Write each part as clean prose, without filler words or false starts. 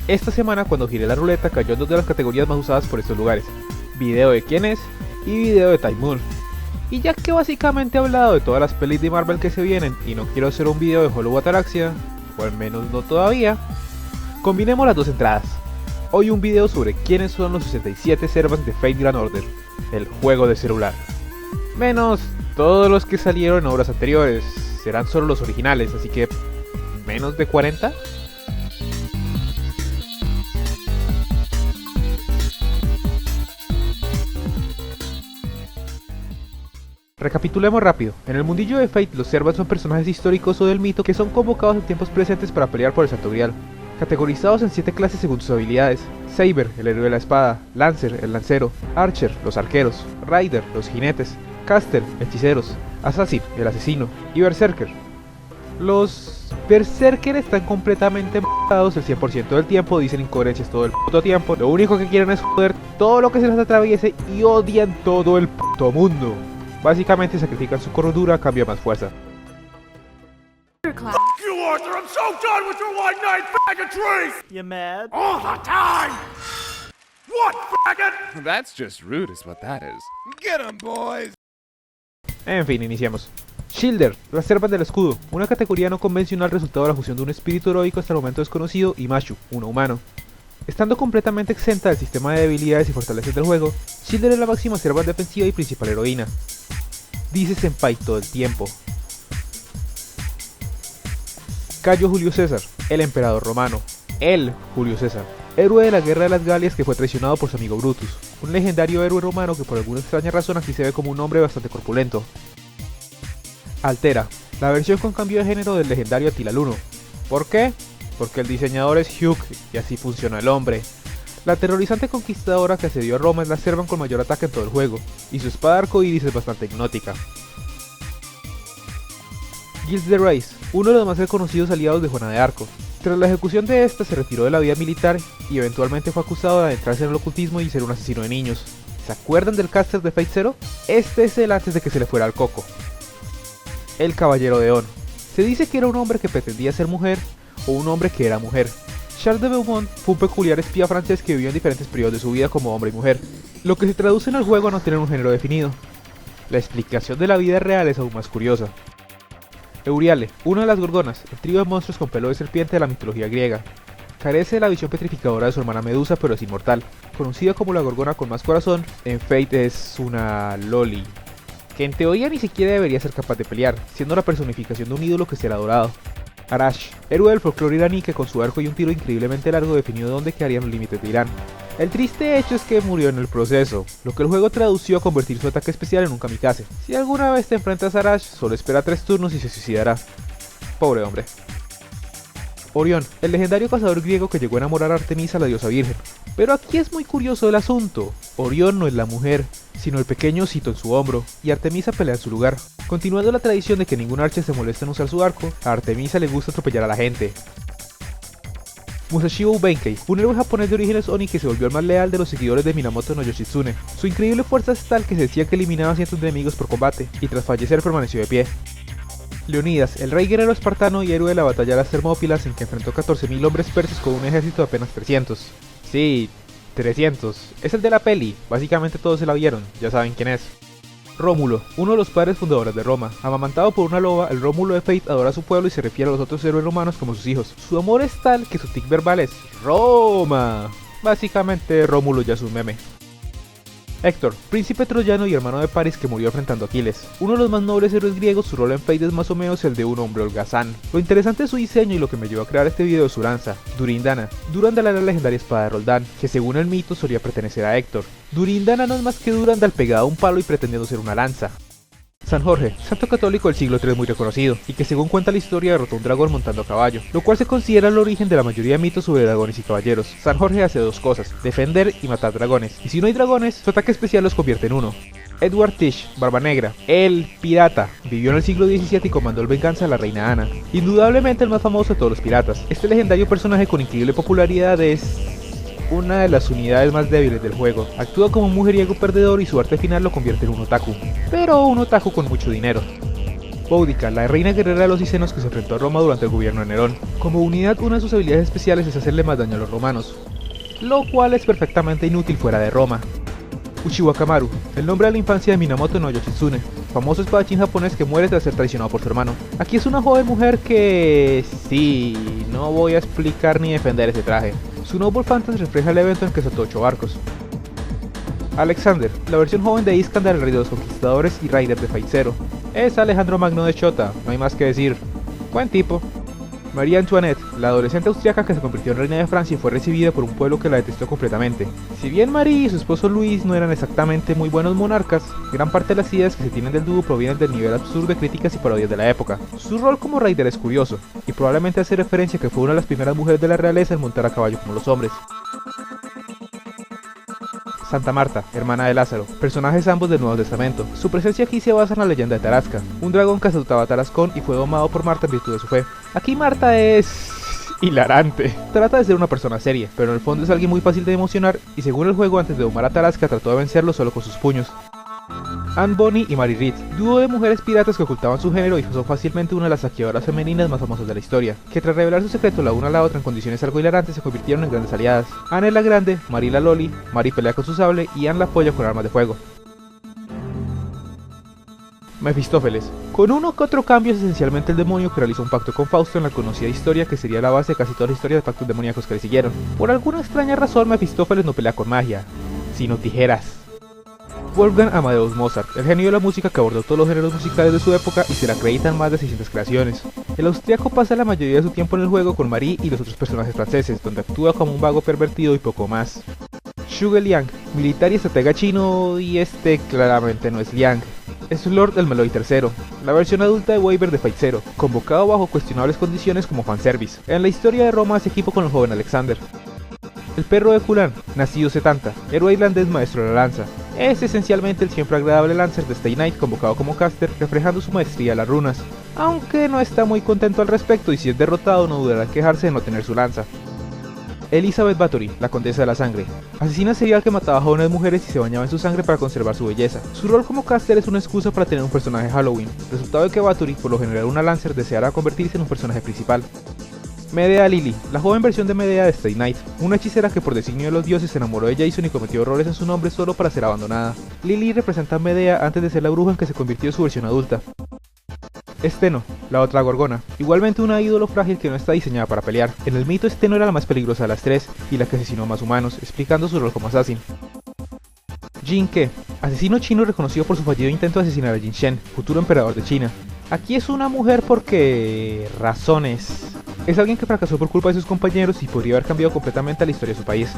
Esta semana cuando giré la ruleta cayó en dos de las categorías más usadas por estos lugares, video de quién es y video de Time Moon. Y ya que básicamente he hablado de todas las pelis de Marvel que se vienen y no quiero hacer un video de Hollow Ataraxia, o al menos no todavía, combinemos las dos entradas. Hoy un video sobre quiénes son los 67 servants de Fate Grand Order, el juego de celular. Menos todos los que salieron en obras anteriores, serán solo los originales, así que menos de 40. Recapitulemos rápido. En el mundillo de Fate, los servants son personajes históricos o del mito que son convocados en tiempos presentes para pelear por el Santo Grial. Categorizados en 7 clases según sus habilidades: Saber, el héroe de la espada; Lancer, el lancero; Archer, los arqueros; Rider, los jinetes; Caster, hechiceros; Assassin, el asesino; y Berserker. Los Berserker están completamente m***ados el 100% del tiempo, dicen incoherencias todo el puto tiempo, lo único que quieren es joder todo lo que se les atraviese y odian todo el puto mundo. Básicamente sacrifican su cordura a cambio de más fuerza. Fuck you, Arthur! I'm so done with your white-knight faggotry! You mad? All the time! What, faggot? That's just rude is what that is. Get 'em, boys! En fin, iniciemos. Shielder, las servas del escudo, una categoría no convencional resultado de la fusión de un espíritu heroico hasta el momento desconocido y Mashu, uno humano. Estando completamente exenta del sistema de debilidades y fortalezas del juego, Shielder es la máxima serva defensiva y principal heroína. Dice Senpai todo el tiempo. Cayo Julio César, el emperador romano, el Julio César, héroe de la guerra de las Galias que fue traicionado por su amigo Brutus, un legendario héroe romano que por alguna extraña razón aquí se ve como un hombre bastante corpulento. Altera, la versión con cambio de género del legendario Attila el Uno. ¿Por qué? Porque el diseñador es Hugh y así funciona el hombre. La aterrorizante conquistadora que asedió a Roma es la servan con mayor ataque en todo el juego, y su espada arcoíris es bastante hipnótica. Gilles de Rais, uno de los más reconocidos aliados de Juana de Arco. Tras la ejecución de esta se retiró de la vida militar y eventualmente fue acusado de adentrarse en el ocultismo y ser un asesino de niños. ¿Se acuerdan del caster de Fate Zero? Este es el antes de que se le fuera al coco. El Caballero de On. Se dice que era un hombre que pretendía ser mujer o un hombre que era mujer. Charles de Beaumont fue un peculiar espía francés que vivió en diferentes periodos de su vida como hombre y mujer, lo que se traduce en el juego a no tener un género definido. La explicación de la vida real es aún más curiosa. Euriale, una de las gorgonas, el trío de monstruos con pelo de serpiente de la mitología griega. Carece de la visión petrificadora de su hermana Medusa, pero es inmortal. Conocida como la gorgona con más corazón, en Fate es una loli, que en teoría ni siquiera debería ser capaz de pelear, siendo la personificación de un ídolo que será adorado. Arash, héroe del folclore iraní que con su arco y un tiro increíblemente largo definió dónde quedarían los límites de Irán. El triste hecho es que murió en el proceso, lo que el juego tradució a convertir su ataque especial en un kamikaze. Si alguna vez te enfrentas a Arash, solo espera 3 turnos y se suicidará. Pobre hombre. Orión, el legendario cazador griego que llegó a enamorar a Artemisa, la diosa virgen. Pero aquí es muy curioso el asunto. Orión no es la mujer, sino el pequeño osito en su hombro, y Artemisa pelea en su lugar. Continuando la tradición de que ningún archer se moleste en usar su arco, a Artemisa le gusta atropellar a la gente. Musashio Benkei, un héroe japonés de orígenes Oni que se volvió el más leal de los seguidores de Minamoto no Yoshitsune. Su increíble fuerza es tal que se decía que eliminaba a cientos de enemigos por combate, y tras fallecer permaneció de pie. Leonidas, el rey guerrero espartano y héroe de la batalla de las Termópilas en que enfrentó 14.000 hombres persas con un ejército de apenas 300. Sí, 300. Es el de la peli, básicamente todos se la vieron, ya saben quién es. Rómulo, uno de los padres fundadores de Roma. Amamantado por una loba, el Rómulo de Fate adora a su pueblo y se refiere a los otros héroes romanos como sus hijos. Su amor es tal que su tic verbal es Roma. Básicamente Rómulo ya es un meme. Héctor, príncipe troyano y hermano de Paris que murió enfrentando a Aquiles. Uno de los más nobles héroes griegos, su rol en Fate es más o menos el de un hombre holgazán. Lo interesante de su diseño y lo que me llevó a crear este video es su lanza, Durindana. Durandal era la legendaria espada de Roldán, que según el mito solía pertenecer a Héctor. Durindana no es más que Durandal pegado a un palo y pretendiendo ser una lanza. San Jorge, santo católico del siglo III muy reconocido, y que según cuenta la historia derrotó a un dragón montando a caballo, lo cual se considera el origen de la mayoría de mitos sobre dragones y caballeros. San Jorge hace 2 cosas, defender y matar dragones, y si no hay dragones, su ataque especial los convierte en uno. Edward Tish, Barba Negra, el pirata, vivió en el siglo XVII y comandó el venganza a la reina Ana, indudablemente el más famoso de todos los piratas. Este legendario personaje con increíble popularidad es una de las unidades más débiles del juego. Actúa como un mujeriego perdedor y su arte final lo convierte en un otaku, pero un otaku con mucho dinero. Boudica, la reina guerrera de los Micenos que se enfrentó a Roma durante el gobierno de Nerón. Como unidad, una de sus habilidades especiales es hacerle más daño a los romanos, lo cual es perfectamente inútil fuera de Roma. Uchiwa Kamaru, el nombre de la infancia de Minamoto no Yoshitsune, famoso espadachín japonés que muere tras ser traicionado por su hermano. Aquí es una joven mujer que... sí, no voy a explicar ni defender ese traje. Su Noble Phantasm refleja el evento en que soltó 8 barcos. Alexander, la versión joven de Iskandar, el rey de los conquistadores y Raider de Fate Zero. Es Alejandro Magno de Chota, no hay más que decir. Buen tipo. María Antoinette, la adolescente austriaca que se convirtió en reina de Francia y fue recibida por un pueblo que la detestó completamente. Si bien Marie y su esposo Luis no eran exactamente muy buenos monarcas, gran parte de las ideas que se tienen del dúo provienen del nivel absurdo de críticas y parodias de la época. Su rol como Raider es curioso, y probablemente hace referencia a que fue una de las primeras mujeres de la realeza en montar a caballo como los hombres. Santa Marta, hermana de Lázaro, personajes ambos del Nuevo Testamento. Su presencia aquí se basa en la leyenda de Tarasca, un dragón que azotaba a Tarascón y fue domado por Marta en virtud de su fe. Aquí Marta es... hilarante. Trata de ser una persona seria, pero en el fondo es alguien muy fácil de emocionar y según el juego antes de domar a Tarasca trató de vencerlo solo con sus puños. Anne Bonny y Mary Read, dúo de mujeres piratas que ocultaban su género y son fácilmente una de las saqueadoras femeninas más famosas de la historia, que tras revelar su secreto la una a la otra en condiciones algo hilarantes se convirtieron en grandes aliadas. Anne es la grande, Mary la loli, Mary pelea con su sable y Anne la apoya con armas de fuego. Mefistófeles. Con uno que otro cambio es esencialmente el demonio que realizó un pacto con Fausto en la conocida historia que sería la base de casi todas las historias de pactos demoníacos que le siguieron. Por alguna extraña razón Mefistófeles no pelea con magia, sino tijeras. Wolfgang Amadeus Mozart, el genio de la música que abordó todos los géneros musicales de su época y se le acreditan más de 600 creaciones. El austriaco pasa la mayoría de su tiempo en el juego con Marie y los otros personajes franceses, donde actúa como un vago pervertido y poco más. Zhuge Liang, militar y estratega chino, y este claramente no es Liang. Es Lord del Meloy III, la versión adulta de Waver de Fate Zero, convocado bajo cuestionables condiciones como fanservice. En la historia de Roma hace equipo con el joven Alexander. El perro de Kulan, nacido 70, héroe irlandés maestro de la lanza. Es esencialmente el siempre agradable Lancer de Stay Night convocado como caster, reflejando su maestría a las runas, aunque no está muy contento al respecto y si es derrotado no dudará en quejarse de no tener su lanza. Elizabeth Bathory, la condesa de la sangre, asesina serial que mataba a jóvenes mujeres y se bañaba en su sangre para conservar su belleza. Su rol como caster es una excusa para tener un personaje Halloween, resultado de que Bathory, por lo general una Lancer, deseará convertirse en un personaje principal. Medea Lily, la joven versión de Medea de Stay Night, una hechicera que por designio de los dioses se enamoró de Jason y cometió errores en su nombre solo para ser abandonada. Lily representa a Medea antes de ser la bruja en que se convirtió en su versión adulta. Steno, la otra gorgona, igualmente una ídolo frágil que no está diseñada para pelear. En el mito Steno era la más peligrosa de las tres y la que asesinó más humanos, explicando su rol como assassin. Jin Ke, asesino chino reconocido por su fallido intento de asesinar a Jin Shen, futuro emperador de China. Aquí es una mujer porque... razones. Es alguien que fracasó por culpa de sus compañeros y podría haber cambiado completamente la historia de su país.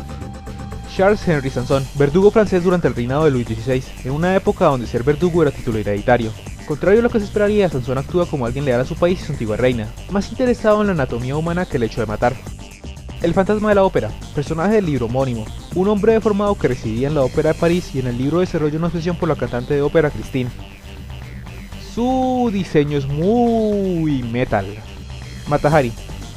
Charles Henry Sanson, verdugo francés durante el reinado de Luis XVI, en una época donde ser verdugo era título hereditario. Contrario a lo que se esperaría, Sanson actúa como alguien leal a su país y su antigua reina, más interesado en la anatomía humana que el hecho de matar. El fantasma de la ópera, personaje del libro homónimo, un hombre deformado que residía en la ópera de París y en el libro desarrolla una obsesión por la cantante de ópera Christine. Su diseño es muy metal. Mata Hari,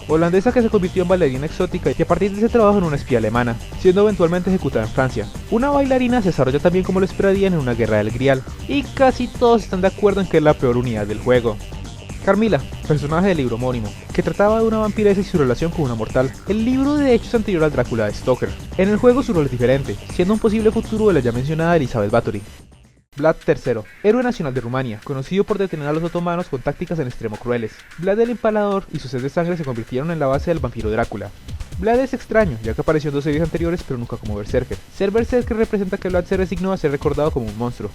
holandesa que se convirtió en bailarina exótica y a partir de ese trabajo en una espía alemana, siendo eventualmente ejecutada en Francia. Una bailarina se desarrolla también como lo esperarían en una guerra del Grial, y casi todos están de acuerdo en que es la peor unidad del juego. Carmila, personaje del libro homónimo, que trataba de una vampiresa y su relación con una mortal. El libro de hecho es anterior al Drácula de Stoker. En el juego su rol es diferente, siendo un posible futuro de la ya mencionada Elizabeth Bathory. Vlad III, héroe nacional de Rumania, conocido por detener a los otomanos con tácticas en extremo crueles. Vlad el Empalador y su sed de sangre se convirtieron en la base del vampiro Drácula. Vlad es extraño, ya que apareció en 2 series anteriores pero nunca como Berserker. Ser Berserker representa que Vlad se resignó a ser recordado como un monstruo.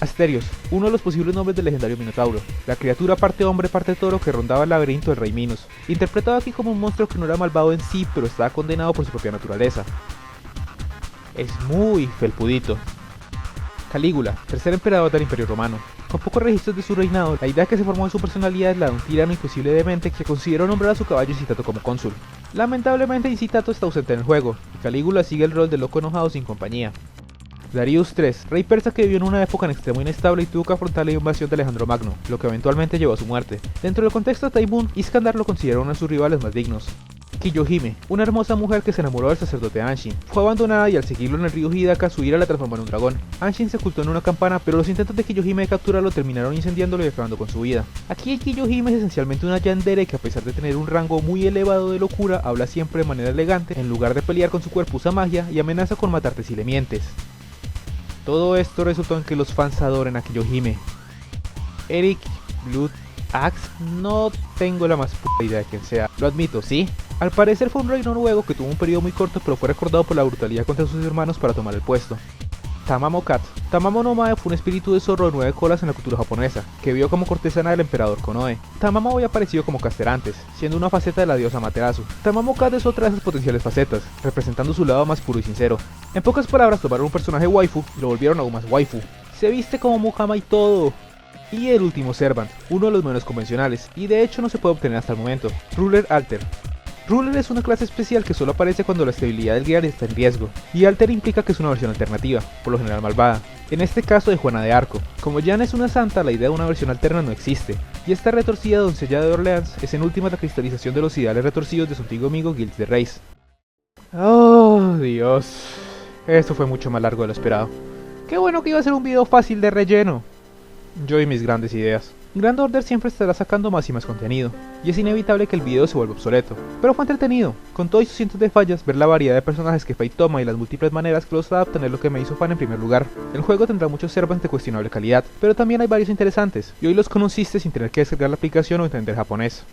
Asterios, uno de los posibles nombres del legendario Minotauro, la criatura parte hombre parte toro que rondaba el laberinto del Rey Minos, interpretado aquí como un monstruo que no era malvado en sí pero estaba condenado por su propia naturaleza. Es muy felpudito. Calígula, tercer emperador del Imperio Romano. Con pocos registros de su reinado, la idea que se formó en su personalidad es la de un tirano imposible demente que consideró nombrar a su caballo Incitato como cónsul. Lamentablemente Incitato está ausente en el juego, y Calígula sigue el rol de loco enojado sin compañía. Darius III, rey persa que vivió en una época en extremo inestable y tuvo que afrontar la invasión de Alejandro Magno, lo que eventualmente llevó a su muerte. Dentro del contexto de Taimun, Iskandar lo considera uno de sus rivales más dignos. Kiyohime, una hermosa mujer que se enamoró del sacerdote Anshin. Fue abandonada y al seguirlo en el río Hidaka, su ira la transformó en un dragón. Anshin se ocultó en una campana, pero los intentos de Kiyohime de capturarlo terminaron incendiándolo y acabando con su vida. Aquí el Kiyohime es esencialmente una yandere que, a pesar de tener un rango muy elevado de locura, habla siempre de manera elegante, en lugar de pelear con su cuerpo usa magia y amenaza con matarte si le mientes. Todo esto resultó en que los fans adoren a Kiyohime. Eric Blood Axe, no tengo la más puta idea de quién sea, lo admito, ¿sí? Al parecer fue un rey noruego que tuvo un periodo muy corto, pero fue recordado por la brutalidad contra sus hermanos para tomar el puesto. Tamamo Kat. Tamamo no Mae fue un espíritu de zorro de 9 colas en la cultura japonesa, que vio como cortesana del emperador Konoe. Tamamo había aparecido como caster antes, siendo una faceta de la diosa Amaterasu. Tamamo Kat es otra de esas potenciales facetas, representando su lado más puro y sincero. En pocas palabras, tomaron un personaje waifu y lo volvieron aún más waifu. Se viste como Mukama y todo. Y el último Servant, uno de los menos convencionales, y de hecho no se puede obtener hasta el momento, Ruler Alter. Ruler es una clase especial que solo aparece cuando la estabilidad del Gear está en riesgo, y Alter implica que es una versión alternativa, por lo general malvada, en este caso de Juana de Arco. Como Jan es una santa, la idea de una versión alterna no existe, y esta retorcida doncella de Orleans es en última la cristalización de los ideales retorcidos de su antiguo amigo Gilles de Reis. Oh Dios, esto fue mucho más largo de lo esperado. Qué bueno que iba a ser un video fácil de relleno. Yo y mis grandes ideas. Grand Order siempre estará sacando más y más contenido, y es inevitable que el video se vuelva obsoleto, pero fue entretenido. Con todos sus cientos de fallas, ver la variedad de personajes que Fate toma y las múltiples maneras que los adaptan es lo que me hizo fan en primer lugar. El juego tendrá muchos servants de cuestionable calidad, pero también hay varios interesantes, y hoy los conociste sin tener que descargar la aplicación o entender japonés.